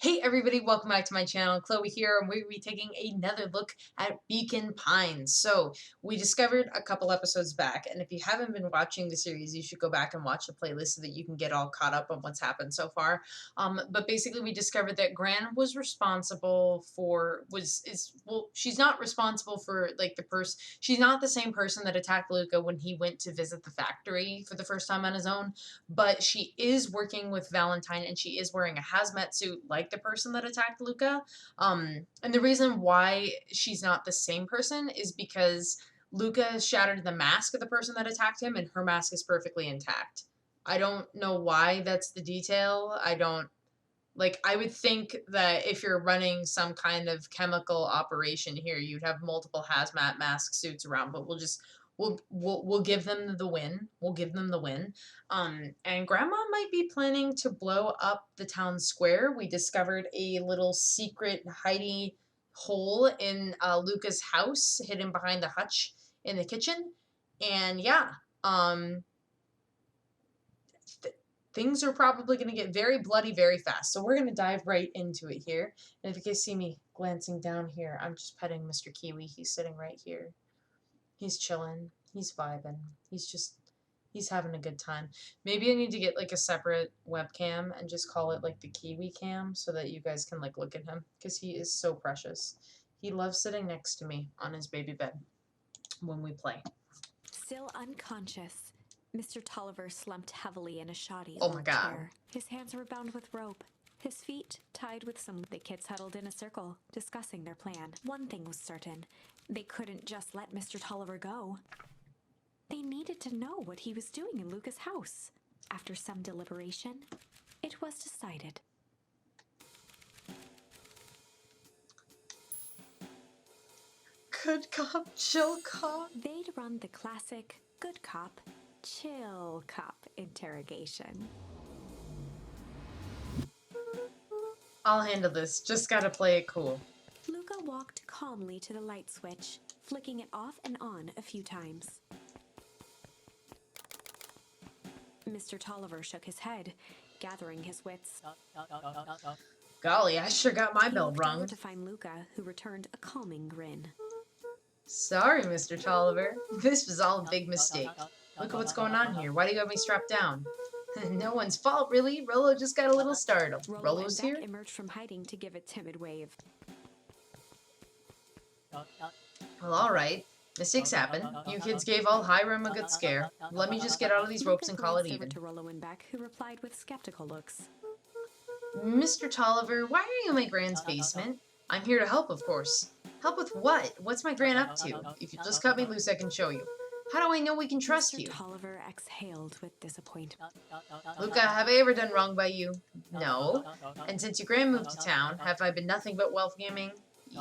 Hey everybody, welcome back to my channel. Chloe here, and we're going to be taking another look at Beacon Pines. So, we discovered a couple episodes back, and if you haven't been watching the series, you should go back and watch the playlist so that you can get all caught up on what's happened so far. But basically we discovered that Gran was responsible for, she's not responsible for, like, she's not the same person that attacked Luca when he went to visit the factory for the first time on his own, but she is working with Valentine, and she is wearing a hazmat suit like the person that attacked Luca. And the reason why she's not the same person is because Luca shattered the mask of the person that attacked him, and her mask is perfectly intact. I don't know why that's the detail. I would think that if you're running some kind of chemical operation here, you'd have multiple hazmat mask suits around, but we'll give them the win. We'll give them the win. And Grandma might be planning to blow up the town square. We discovered a little secret hidey hole in Luca's house, hidden behind the hutch in the kitchen. And yeah, things are probably going to get very bloody very fast. So we're going to dive right into it here. And if you guys see me glancing down here, I'm just petting Mr. Kiwi. He's sitting right here. He's chilling. He's vibing. He's having a good time. Maybe I need to get like a separate webcam and just call it like the Kiwi cam so that you guys can like look at him, because he is so precious. He loves sitting next to me on his baby bed when we play. Still unconscious, Mr. Tolliver slumped heavily in a shoddy Oh my old God. chair. His hands were bound with rope, his feet tied with some. The kids huddled in a circle, discussing their plan. One thing was certain: they couldn't just let Mr. Tolliver go. They needed to know what he was doing in Luca's house. After some deliberation, it was decided. Good cop, chill cop. They'd run the classic good cop, chill cop interrogation. I'll handle this. Just gotta play it cool. Luca walked calmly to the light switch, flicking it off and on a few times. Mr. Tolliver shook his head, gathering his wits. Golly, I sure got my He bell looked rung. over to find Luca, who returned a calming grin. Sorry, Mr. Tolliver. This was all a big mistake. Look at what's going on here. Why do you have me strapped down? No one's fault, really. Rolo just got a little startled. Rolo's here? Emerged from hiding to give a timid wave. Well, alright. Mistakes happen. You kids gave all Hiram a good scare. Let me just get out of these ropes and call it even. To Rolo and Beck, who replied with skeptical looks. Mr. Tolliver, why are you in my Gran's basement? I'm here to help, of course. Help with what? What's my Gran up to? If you just cut me loose, I can show you. How do I know we can trust Mr. you? Tolliver exhaled with disappointment. Luca, have I ever done wrong by you? No. And since your Gran moved to town, have I been nothing but welcoming?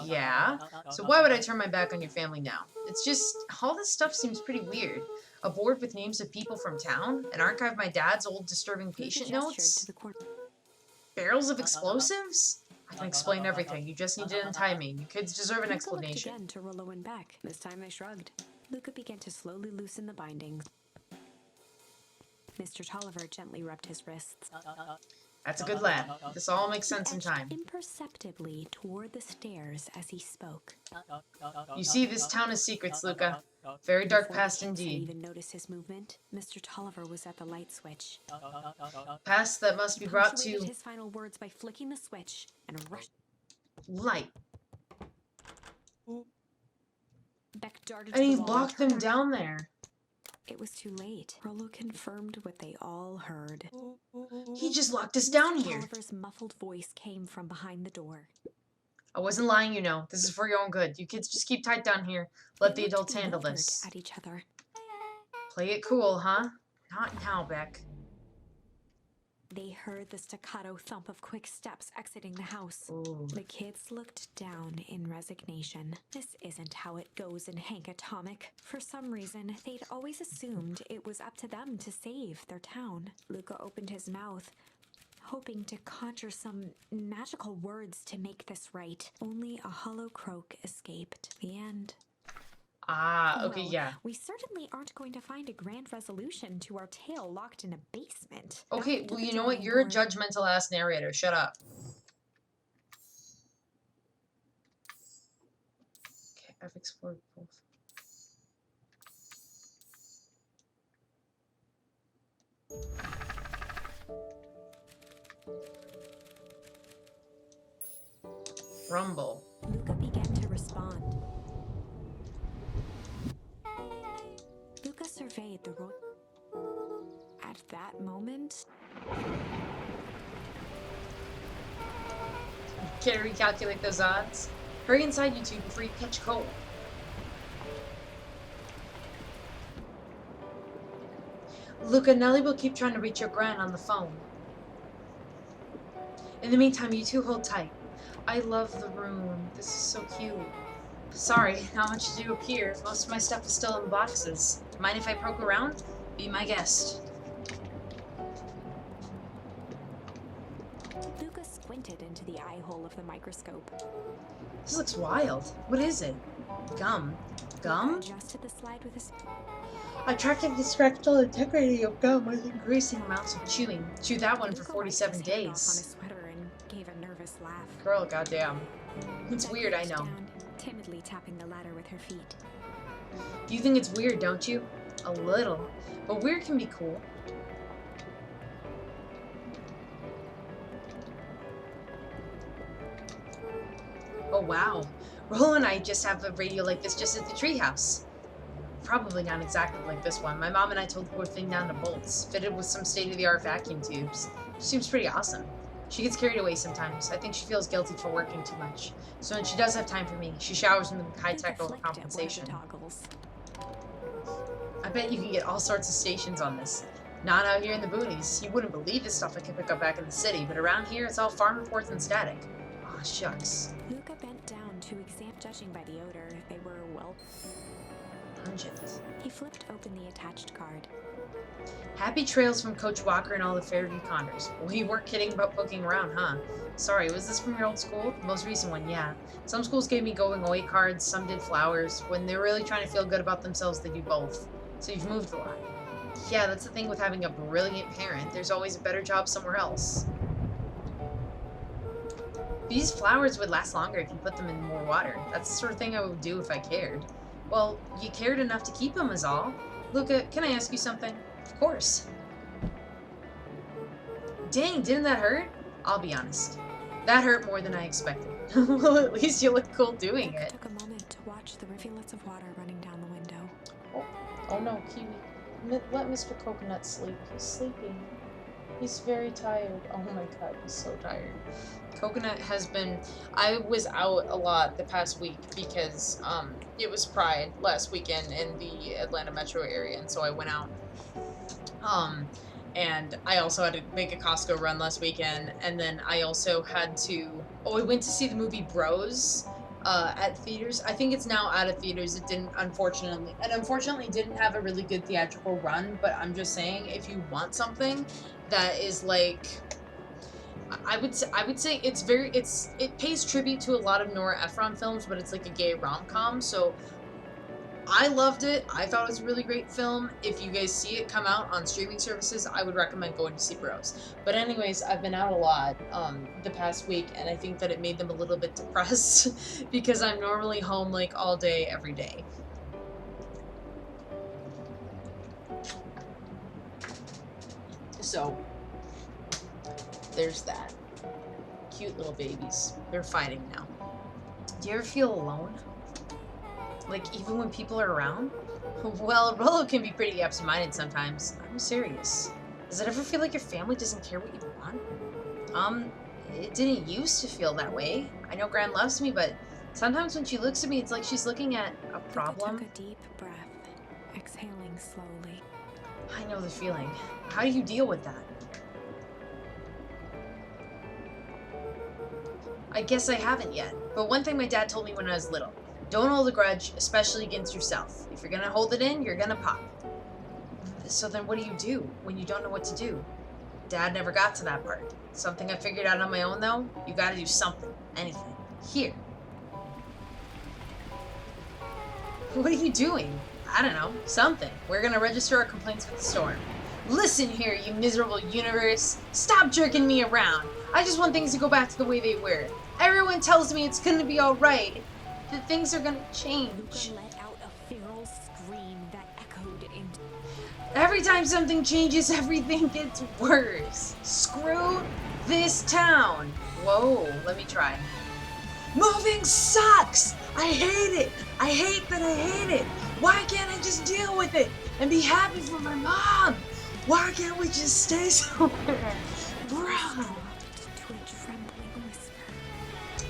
Yeah. So why would I turn my back on your family now? It's just, all this stuff seems pretty weird. A board with names of people from town? An archive of my dad's old disturbing patient notes? Barrels of explosives? I can explain everything. You just need to untie me. You kids deserve an explanation. Again to Rolo and Beck. This time they shrugged. Luca began to slowly loosen the bindings. Mr. Tolliver gently rubbed his wrists. That's a good lad. This all makes sense in time. Imperceptibly toward the stairs as he spoke. You see, this town is secrets, Luca. Very dark past indeed. Even notice his movement. Mr. Tolliver was at the light switch. Past that must be brought to his final words by flicking the switch and rushed. Light. Beck darted And he to the wall locked them down there. It was too late. Rolo confirmed what they all heard. He just locked us down here. Tolliver's muffled voice came from behind the door. I wasn't lying, you know. This is for your own good. You kids just keep tight down here. Let the adults handle this. At each other. Play it cool, huh? Not now, Beck. They heard the staccato thump of quick steps exiting the house. Ooh. The kids looked down in resignation. This isn't how it goes in Hank Atomic. For some reason, they'd always assumed it was up to them to save their town. Luca opened his mouth, hoping to conjure some magical words to make this right. Only a hollow croak escaped. The end. Ah, okay, Well, yeah. We certainly aren't going to find a grand resolution to our tale locked in a basement. Okay, Back to well, the you know what? drawing You're a board. judgmental ass narrator. Shut up. I've explored both. Rumble. Luca began to respond. Luca surveyed the road. At that moment, Can't recalculate those odds. Hurry inside, you two, before you catch cold. Luca, Nellie will keep trying to reach your gran on the phone. In the meantime, you two hold tight. I love the room. This is so cute. Sorry, not much to do up here. Most of my stuff is still in boxes. Mind if I poke around? Be my guest. Luca squinted into the eye hole of the microscope. This looks wild. What is it? Gum. Gum? Luca adjusted the slide with his... I tracked the structural integrity of gum with increasing amounts of chewing. Chewed that one for Luca 47 wiped his hand off on days. his sweater and gave a nervous laugh. Girl, goddamn. It's Then weird, I reached know. down, timidly tapping the ladder with her feet. You think it's weird, don't you? A little. But weird can be cool. Oh wow. Rolo and I just have a radio like this just at the treehouse. Probably not exactly like this one. My mom and I told the poor thing down to bolts, fitted with some state-of-the-art vacuum tubes. She seems pretty awesome. She gets carried away sometimes. I think she feels guilty for working too much. So when she does have time for me, she showers me with high-tech Luca flicked at one of the overcompensation. toggles. I bet you can get all sorts of stations on this. Not out here in the boonies. You wouldn't believe the stuff I can pick up back in the city, but around here it's all farm reports and static. Aw, shucks. Luca bent down to examine, judging by the odor, they were well. Pungent. He flipped open the attached card. Happy trails from Coach Walker and all the Fairview Connors. Well, you weren't kidding about poking around, huh? Sorry, was this from your old school? The most recent one, yeah. Some schools gave me going away cards, some did flowers. When they're really trying to feel good about themselves, they do both. So you've moved a lot. Yeah, that's the thing with having a brilliant parent. There's always a better job somewhere else. These flowers would last longer if you put them in more water. That's the sort of thing I would do if I cared. Well, you cared enough to keep them is all. Luca, can I ask you something? Of course. Dang, didn't that hurt? I'll be honest. That hurt more than I expected. Well, at least you look cool doing Luca it. took a moment to watch the rivulets of water running down the window. Oh no, Kiwi. Let Mr. Coconut sleep. He's sleeping. He's very tired. Oh my god, he's so tired. Coconut has been... I was out a lot the past week because it was Pride last weekend in the Atlanta metro area, and so I went out. And I also had to make a Costco run last weekend, and then I also had to... Oh, I went to see the movie Bros at theaters. I think it's now out of theaters. It didn't, unfortunately didn't have a really good theatrical run, but I'm just saying, if you want something that is like... I would say it pays tribute to a lot of Nora Ephron films, but it's like a gay rom-com, so I loved it. I thought it was a really great film. If you guys see it come out on streaming services, I would recommend going to see Bros. But anyways, I've been out a lot the past week, and I think that it made them a little bit depressed because I'm normally home like all day, every day. So there's that. Cute little babies. They're fighting now. Do you ever feel alone? Like, even when people are around? Well, Rolo can be pretty absent-minded sometimes. I'm serious. Does it ever feel like your family doesn't care what you want? It didn't used to feel that way. I know Gran loves me, but sometimes when she looks at me, it's like she's looking at a problem. Luca took a deep breath, exhaling slowly. I know the feeling. How do you deal with that? I guess I haven't yet, but one thing my dad told me when I was little, don't hold a grudge, especially against yourself. If you're gonna hold it in, you're gonna pop. So then what do you do when you don't know what to do? Dad never got to that part. Something I figured out on my own though, you gotta do something, anything. Here. What are you doing? I don't know, something. We're gonna register our complaints with the storm. Listen here, you miserable universe. Stop jerking me around. I just want things to go back to the way they were. Everyone tells me it's gonna be alright. that things are gonna Luca change. let out a feral scream that echoed into. Every time something changes, everything gets worse. Screw this town. Whoa, let me try. Moving sucks! I hate it! I hate that I hate it! Why can't I just deal with it and be happy for my mom? Why can't we just stay somewhere? Bruh. To a trembling whisper.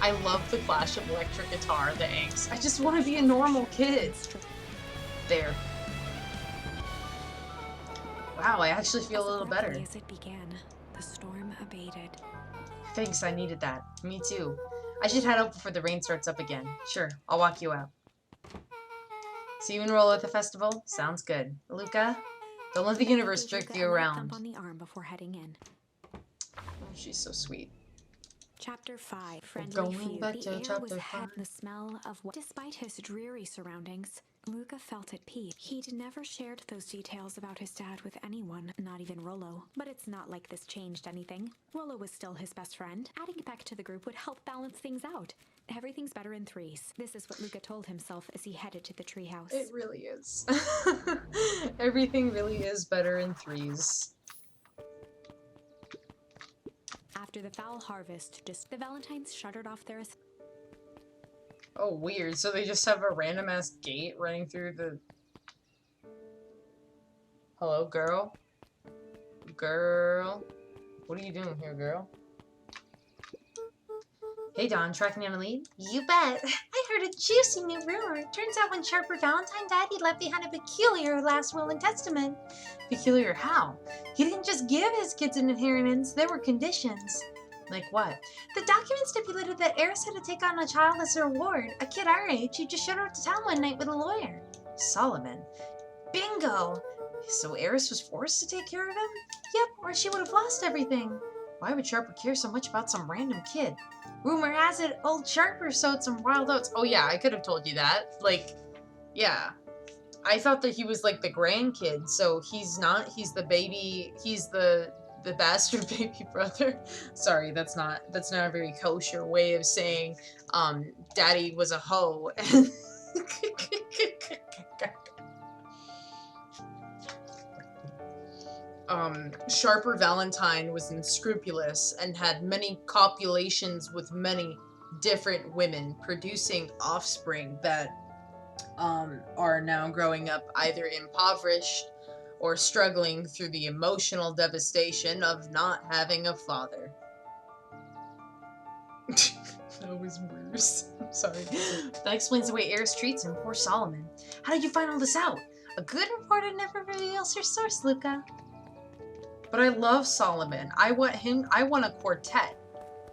I love the clash of electric guitar, the angst. I just want to be a normal kid. There. Wow, I actually feel a little better. As it began, the storm abated. Thanks, I needed that. Me too. I should head out before the rain starts up again. Sure, I'll walk you out. See you in Rolo at the festival? Sounds good. Luca, don't let the universe jerk you around. On the arm before heading in. Oh, she's so sweet. Chapter 5. Friendly Going Feud. back The to air was chapter heavy. 5. The smell of what. Despite his dreary surroundings, Luca felt at peace. He'd never shared those details about his dad with anyone, not even Rolo. But it's not like this changed anything. Rolo was still his best friend. Adding Beck to the group would help balance things out. Everything's better in threes. This is what Luca told himself as he headed to the treehouse. It really is. Everything really is better in threes. After the foul harvest, the Valentines shuttered off their. Oh, weird. So they just have a random ass gate running through the. Hello, girl? Girl? What are you doing here, girl? Hey, Don, tracking down a lead? You bet. I heard a juicy new rumor. Turns out when Sharper Valentine died, he left behind a peculiar last will and testament. Peculiar how? He didn't just give his kids an inheritance, there were conditions. Like what? The document stipulated that Eris had to take on a child as her ward, a kid our age who just showed up to town one night with a lawyer. Solomon. Bingo! So Eris was forced to take care of him? Yep, or she would have lost everything. Why would Sharper care so much about some random kid? Rumor has it, old Sharper sowed some wild oats. Oh yeah, I could have told you that. Like, yeah. I thought that he was like the grandkid, so he's not. He's the baby. He's the bastard baby brother. Sorry, that's not a very kosher way of saying daddy was a hoe. Sharper Valentine was unscrupulous and had many copulations with many different women, producing offspring that are now growing up either impoverished or struggling through the emotional devastation of not having a father. That was worse. I'm sorry. That explains the way Eris treats him, poor Solomon. How did you find all this out? A good reporter never reveals her source, Luca. But I love Solomon. I want a quartet.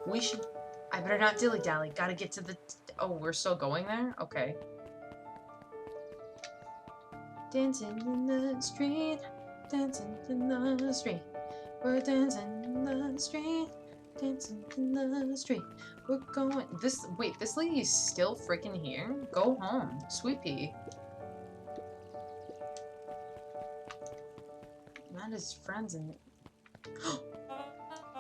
We should... I better not dilly-dally. Gotta get to the... Oh, we're still going there? Okay. Dancing in the street. Dancing in the street. We're dancing in the street. Dancing in the street. We're going... Wait, this lady's still freaking here? Go home, sweet pea. Not his friends and...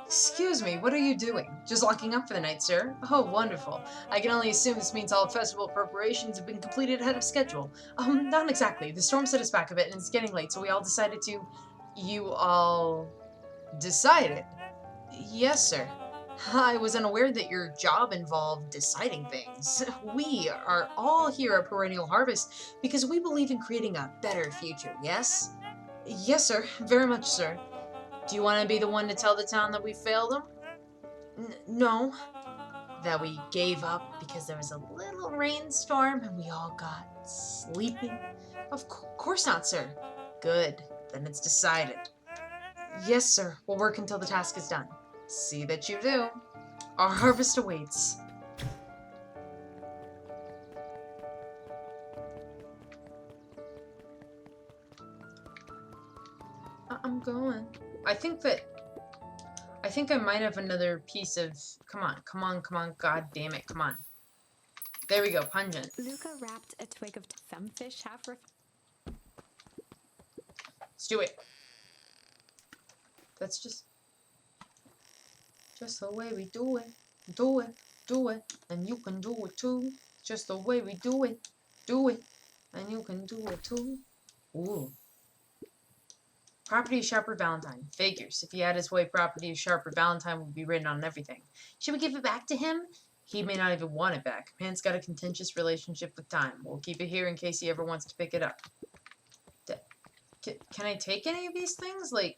Excuse me, what are you doing? Just locking up for the night, sir? Oh, wonderful. I can only assume this means all festival preparations have been completed ahead of schedule. Not exactly. The storm set us back a bit and it's getting late, so we all decided to... You all... decided? Yes, sir. I was unaware that your job involved deciding things. We are all here at Perennial Harvest because we believe in creating a better future, yes? Yes, sir. Very much, sir. Do you want to be the one to tell the town that we failed them? No. That we gave up because there was a little rainstorm and we all got sleepy? Of course not, sir. Good. Then it's decided. Yes, sir. We'll work until the task is done. See that you do. Our harvest awaits. I'm going. I think I might have another piece of... Come on, god damn it, come on. There we go, pungent. Luca wrapped a twig of some fish half. Let's do it. That's just the way we do it. Do it, and you can do it too. Just the way we do it. Do it. And you can do it too. Ooh. Property of Sharper Valentine. Figures. If he had his way, property of Sharper Valentine would be written on everything. Should we give it back to him? He may not even want it back. Man's got a contentious relationship with time. We'll keep it here in case he ever wants to pick it up. Can I take any of these things? Like,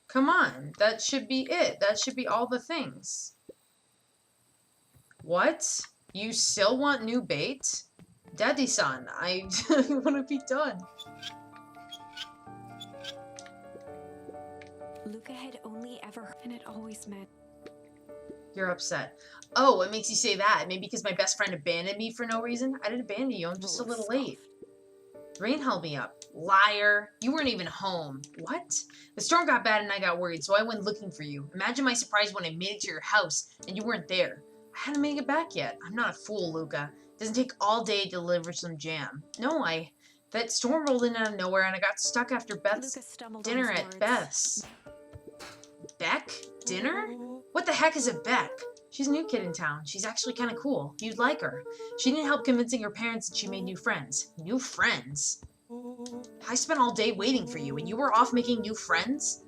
come on. That should be it. That should be all the things. What? You still want new bait? Daddy-san, I want to be done. Luca had only ever, and it always meant. You're upset. Oh, what makes you say that? Maybe because my best friend abandoned me for no reason? I didn't abandon you, I'm just a little late. Rain held me up. Liar. You weren't even home. What? The storm got bad and I got worried, so I went looking for you. Imagine my surprise when I made it to your house and you weren't there. I hadn't made it back yet. I'm not a fool, Luca. It doesn't take all day to deliver some jam. No, that storm rolled in out of nowhere and I got stuck after Beth's dinner at Beth's. Beck? Dinner? What the heck is a Beck? She's a new kid in town. She's actually kind of cool. You'd like her. She needed help convincing her parents that she made new friends. New friends? I spent all day waiting for you, and you were off making new friends?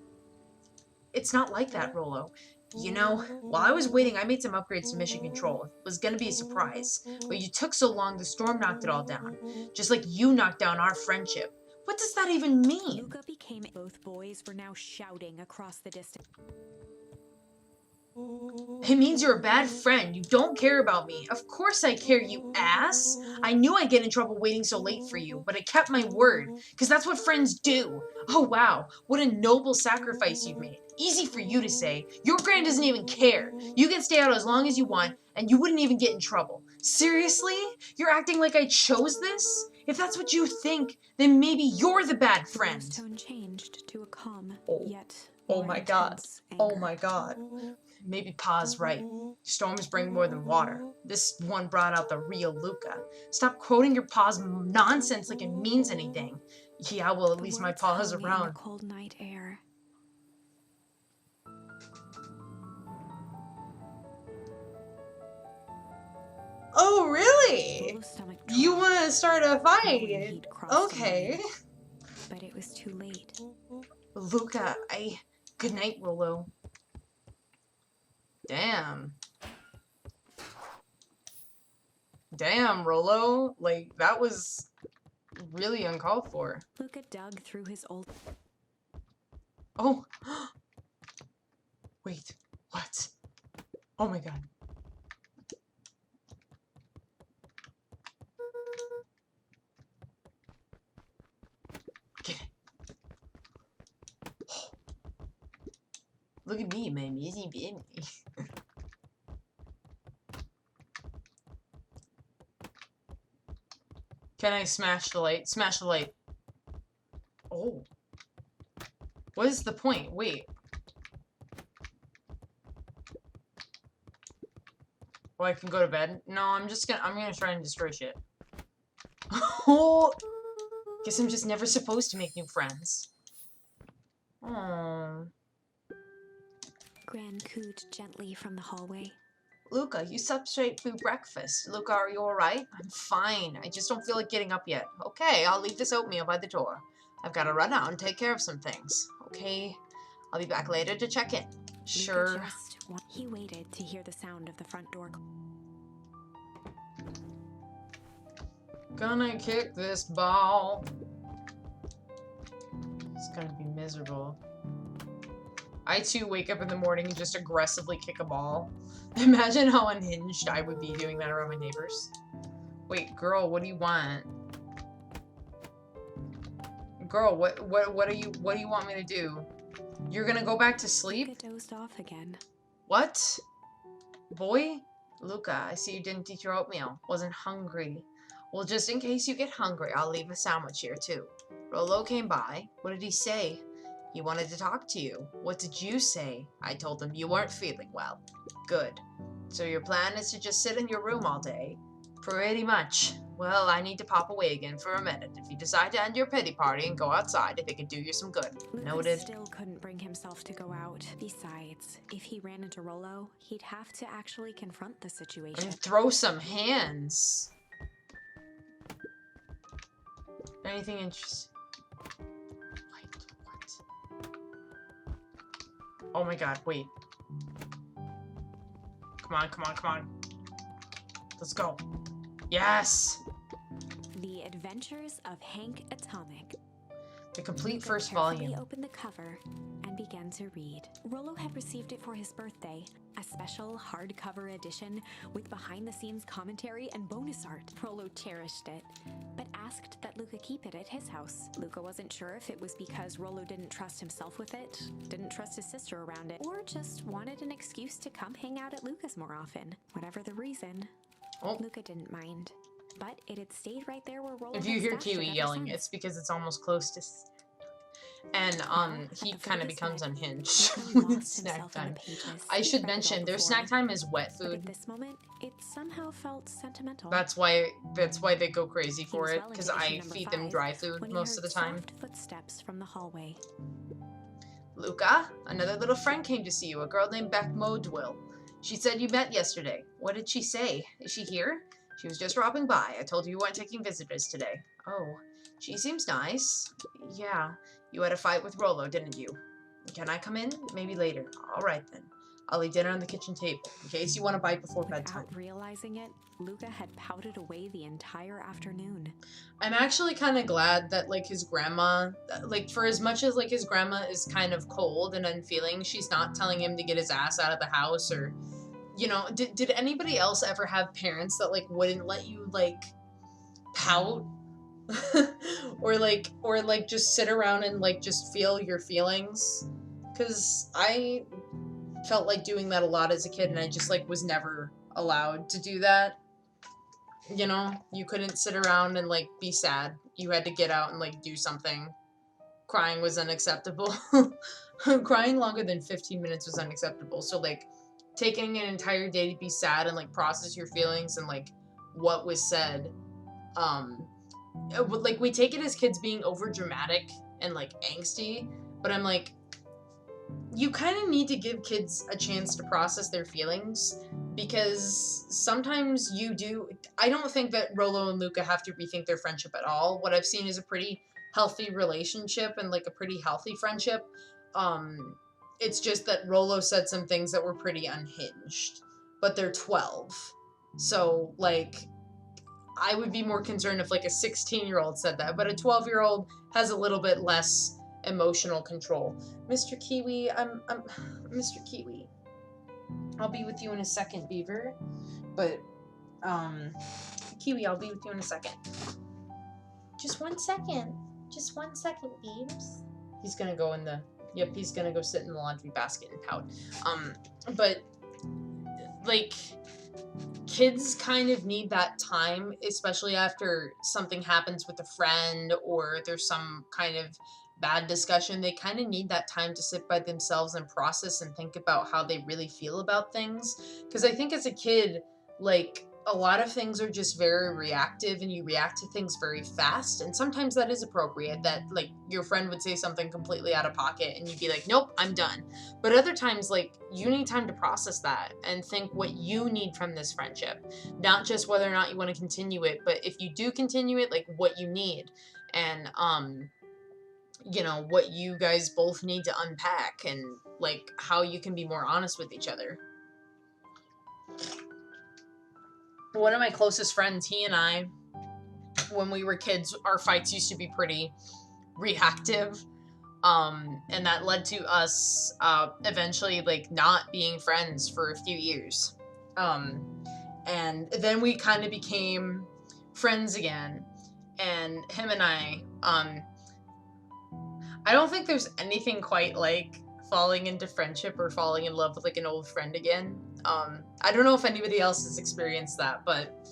It's not like that, Rolo. You know, while I was waiting, I made some upgrades to mission control. It was gonna be a surprise. But you took so long, the storm knocked it all down. Just like you knocked down our friendship. What does that even mean? Luca became. Both boys were now shouting across the distance. It means you're a bad friend. You don't care about me. Of course I care, you ass. I knew I'd get in trouble waiting so late for you, but I kept my word, because that's what friends do. Oh wow, what a noble sacrifice you've made. Easy for you to say. Your grand doesn't even care. You can stay out as long as you want, and you wouldn't even get in trouble. Seriously? You're acting like I chose this? If that's what you think, then maybe you're the bad friend. Her tone changed to a calm, yet Oh more my god. intense Oh anger. my god. Maybe Pa's right. Storms bring more than water. This one brought out the real Luca. Stop quoting your Pa's nonsense like it means anything. Yeah, well, at The least my words Pa is hung in the around. cold night air. Oh, really? Rolo's stomach You dropped, want to start a knowing fight? he'd crossed the Okay. line. But it was too late. Luca, Good night, Rolo. Damn. Damn, Rolo. Like, that was really uncalled for. Luca dug through his old. Oh. Wait. What? Oh my god. Get it. Look at me, my busy baby. Can I smash the light? Smash the light. Oh. What is the point? Wait. Oh, I can go to bed? No, I'm gonna try and destroy shit. Oh. Guess I'm just never supposed to make new friends. Oh. Gran cooed gently from the hallway. Luca, you slept straight through breakfast. Luca, are you alright? I'm fine. I just don't feel like getting up yet. Okay, I'll leave this oatmeal by the door. I've got to run out and take care of some things. Okay, I'll be back later to check in. Sure. He waited to hear the sound of the front door. Gonna kick this ball. It's gonna be miserable. I too wake up in the morning and just aggressively kick a ball. Imagine how unhinged I would be doing that around my neighbors. Wait, girl, what do you want? Girl, what do you want me to do? You're gonna go back to sleep? Luca dozed off again. What? Boy? Luca, I see you didn't eat your oatmeal. Wasn't hungry. Well, just in case you get hungry, I'll leave a sandwich here too. Rolo came by. What did he say? He wanted to talk to you. What did you say? I told him you weren't feeling well. Good. So your plan is to just sit in your room all day? Pretty much. Well, I need to pop away again for a minute. If you decide to end your pity party and go outside, if it could do you some good. Luca Noted. still couldn't bring himself to go out. Besides, if he ran into Rolo, he'd have to actually confront the situation. And throw some hands. Anything interesting? Wait, what? Oh my god, wait. Come on, come on, come on. Let's go. Yes! The Adventures of Hank Atomic. The complete Luca first carefully volume. opened the cover and began to read. Rolo had received it for his birthday, a special hardcover edition with behind-the-scenes commentary and bonus art. Rolo cherished it, but asked that Luca keep it at his house. Luca wasn't sure if it was because Rolo didn't trust himself with it, didn't trust his sister around it, or just wanted an excuse to come hang out at Luca's more often. Whatever the reason, Oh. Luca didn't mind. But it had stayed right there where Rolo If had you hear stashed it Kiwi ever yelling, since. it's because it's almost close to... And, At he the foot kind of his becomes bed, unhinged Luca when lost it's snack himself in the time. pages. I He'd should read it all mention, their before, snack time is wet but at food. this moment, it somehow felt sentimental. That's why they go crazy He for was it, well because into issue I number feed them 5 dry food when he most heard of the time. soft footsteps from the hallway. Luca, another little friend came to see you, a girl named Beck Modwill. She said you met yesterday. What did she say? Is she here? She was just dropping by. I told her you weren't taking visitors today. Oh, she seems nice. Yeah, you had a fight with Rolo, didn't you? Can I come in? Maybe later. All right, then. I'll leave dinner on the kitchen table, in case you want to bite before bedtime. Without realizing it, Luca had pouted away the entire afternoon. I'm actually kind of glad that, like, his grandma, like, for as much as, like, his grandma is kind of cold and unfeeling, she's not telling him to get his ass out of the house or, you know, did anybody else ever have parents that, like, wouldn't let you, like, pout? or just sit around and, like, just feel your feelings? Because I felt like doing that a lot as a kid, and I just, like, was never allowed to do that. You know, you couldn't sit around and, like, be sad. You had to get out and, like, do something. Crying was unacceptable. Crying longer than 15 minutes was unacceptable. So, like, taking an entire day to be sad and, like, process your feelings and, like, what was said, like, we take it as kids being over dramatic and, like, angsty, but I'm like, you kind of need to give kids a chance to process their feelings, because sometimes you do. I don't think that Rolo and Luca have to rethink their friendship at all. What I've seen is a pretty healthy relationship and, like, a pretty healthy friendship. It's just that Rolo said some things that were pretty unhinged, but they're 12. So, like, I would be more concerned if, like, a 16-year-old said that, but a 12-year-old has a little bit less emotional control. Mr. Kiwi, Mr. Kiwi. I'll be with you in a second, Beaver. But, Kiwi, I'll be with you in a second. Just 1 second. Just 1 second, Beebs. He's gonna go in the... Yep, he's gonna go sit in the laundry basket and pout. But, like, kids kind of need that time, especially after something happens with a friend or there's some kind of bad discussion. They kind of need that time to sit by themselves and process and think about how they really feel about things. Because I think as a kid, like, a lot of things are just very reactive and you react to things very fast. And sometimes that is appropriate, that, like, your friend would say something completely out of pocket and you'd be like, nope, I'm done. But other times, like, you need time to process that and think what you need from this friendship. Not just whether or not you want to continue it, but if you do continue it, like, what you need. And, you know, what you guys both need to unpack and, like, how you can be more honest with each other. One of my closest friends, he and I, when we were kids, our fights used to be pretty reactive. And that led to us, eventually, like, not being friends for a few years. And then we kind of became friends again. And him and I don't think there's anything quite like falling into friendship or falling in love with, like, an old friend again. I don't know if anybody else has experienced that, but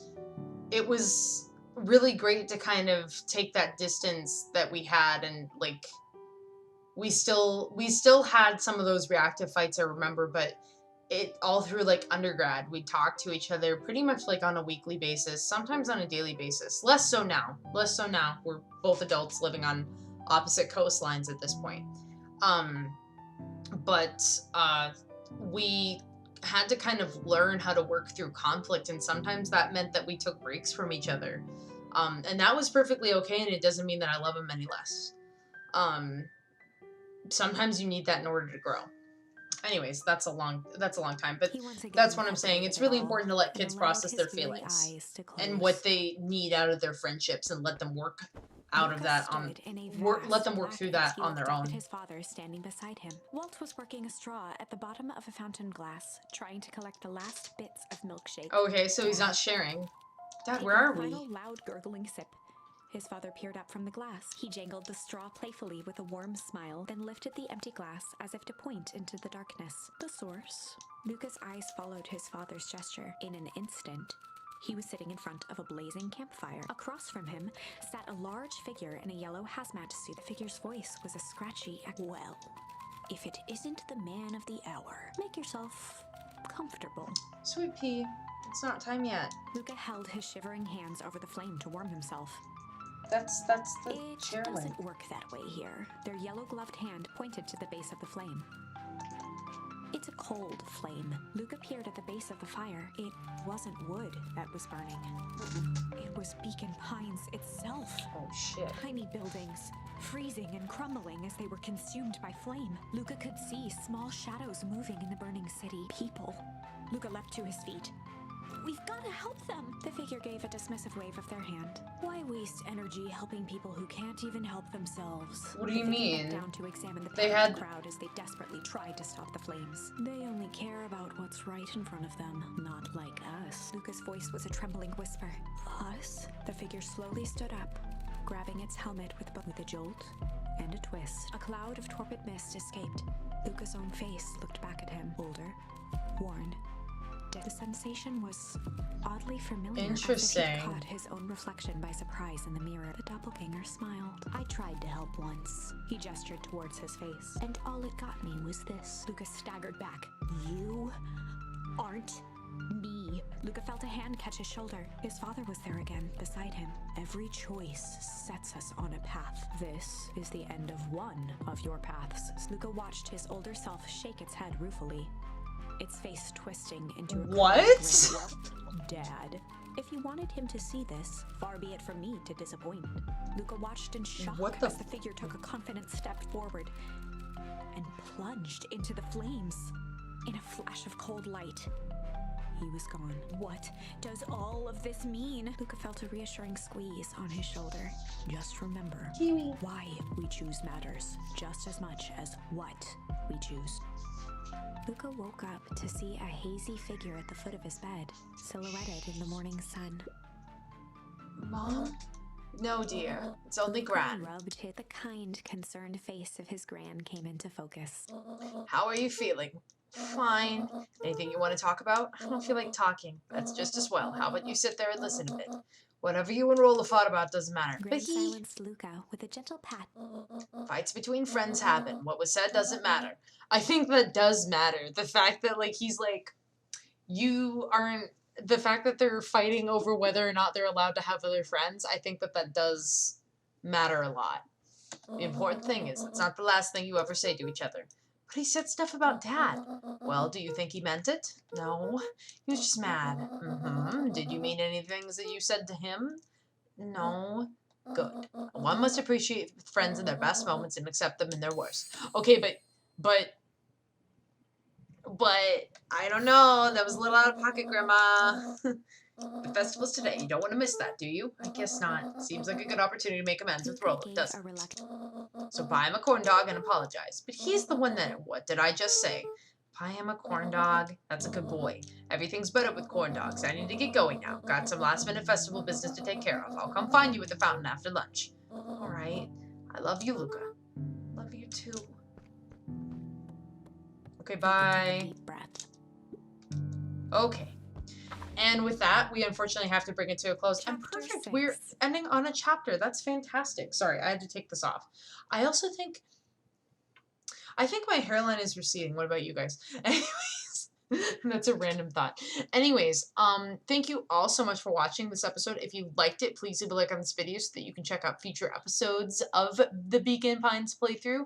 it was really great to kind of take that distance that we had, and, like, we still had some of those reactive fights, I remember, but it all through, like, undergrad, we talked to each other pretty much, like, on a weekly basis, sometimes on a daily basis. Less so now. We're both adults living on opposite coastlines at this point. But we had to kind of learn how to work through conflict, and sometimes that meant that we took breaks from each other. And that was perfectly okay, and it doesn't mean that I love him any less. Sometimes you need that in order to grow. Anyways, that's a long time, but He once again that's what I'm had the saying. weight It's of it really all important to let and kids allowed process his their weary feelings eyes to and close. what they need out of their friendships, and let them work out of that Stood in a let vast them work black through as that he on their looked up own. at his father standing beside him. Walt was working a straw at the bottom of a fountain glass, trying to collect the last bits of milkshake. Okay, so he's not sharing. Dad, where are we? Final loud gurgling sip. His father peered up from the glass. He jangled the straw playfully with a warm smile, then lifted the empty glass as if to point into the darkness. The source. Luca's eyes followed his father's gesture. In an instant, he was sitting in front of a blazing campfire. Across from him sat a large figure in a yellow hazmat suit. The figure's voice was a scratchy well, if it isn't the man of the hour, make yourself comfortable. Sweet pea, it's not time yet. Luca held his shivering hands over the flame to warm himself. That's the It chair light. doesn't work that way here. Their yellow-gloved hand pointed to the base of the flame. It's a cold flame. Luca peered at the base of the fire. It wasn't wood that was burning. It was Beacon Pines itself. Oh shit. Tiny buildings, freezing and crumbling as they were consumed by flame. Luca could see small shadows moving in the burning city. People. Luca leapt to his feet. We've got to help them. The figure gave a dismissive wave of their hand. Why waste energy helping people who can't even help themselves? What do you The figure mean? bent down to examine the They panicked had- crowd as they desperately tried to stop the flames. They only care about what's right in front of them, not like us. Luca's voice was a trembling whisper. Us? The figure slowly stood up, grabbing its helmet with a jolt and a twist. A cloud of torpid mist escaped. Luca's own face looked back at him, older, worn. The sensation was oddly familiar. Interesting. As if he'd caught his own reflection by surprise in the mirror. The doppelganger smiled. I tried to help once. He gestured towards his face. And all it got me was this. Luca staggered back. You aren't me. Luca felt a hand catch his shoulder. His father was there again, beside him. Every choice sets us on a path. This is the end of one of your paths. Luca watched his older self shake its head ruefully, its face twisting into a What? Dad. If you wanted him to see this, far be it from me to disappoint. Luca watched in shock What the as the figure took a confident step forward and plunged into the flames. In a flash of cold light, he was gone. What does all of this mean? Luca felt a reassuring squeeze on his shoulder. Just remember, why we choose matters just as much as what we choose. Luca woke up to see a hazy figure at the foot of his bed, silhouetted in the morning sun. Mom? No, dear. It's only Luca Gran. rubbed the kind, concerned face of his Gran came into focus. How are you feeling? Fine. Anything you want to talk about? I don't feel like talking. That's just as well. How about you sit there and listen a bit? Whatever you and Rolo fought about doesn't matter. Gran But he... silenced Luca with a gentle pat. Fights between friends happen. What was said doesn't matter. I think that does matter. The fact that, like, he's like, you aren't... The fact that they're fighting over whether or not they're allowed to have other friends, I think that that does matter a lot. The important thing is, it's not the last thing you ever say to each other. But he said stuff about Dad. Well, do you think he meant it? No. He was just mad. Mm-hmm. Did you mean any things that you said to him? No. Good. One must appreciate friends in their best moments and accept them in their worst. Okay, but I don't know. That was a little out of pocket, Grandma. The festival's today. You don't want to miss that, do you? I guess not. Seems like a good opportunity to make amends with Luca Rolo, gave doesn't a it? reluctant. So buy him a corn dog and apologize. But he's the one that... What did I just say? Buy him a corn dog. That's a good boy. Everything's better with corn dogs. I need to get going now. Got some last-minute festival business to take care of. I'll come find you at the fountain after lunch. All right. I love you, Luca. Love you too. Okay, Luca took a bye. deep breath. Okay. And with that, we unfortunately have to bring it to a close. And Chapter perfect. 6. We're ending on a chapter. That's fantastic. Sorry, I had to take this off. I also think... I think my hairline is receding. What about you guys? Anyways, that's a random thought. Anyways, thank you all so much for watching this episode. If you liked it, please leave a like on this video so that you can check out future episodes of the Beacon Pines playthrough.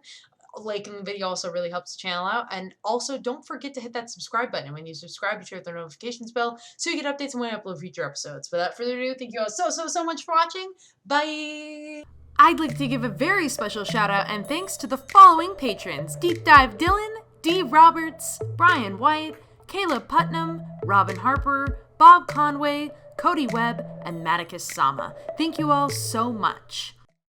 liking the video also really helps the channel out. And also, don't forget to hit that subscribe button. When you subscribe, be sure to hit the notifications bell so you get updates on when I upload future episodes. Without further ado, thank you all so much for watching. Bye! I'd like to give a very special shout out and thanks to the following patrons: Deep Dive Dylan, D. Roberts, Brian White, Caleb Putnam, Robin Harper, Bob Conway, Cody Webb, and Maticus Sama. Thank you all so much.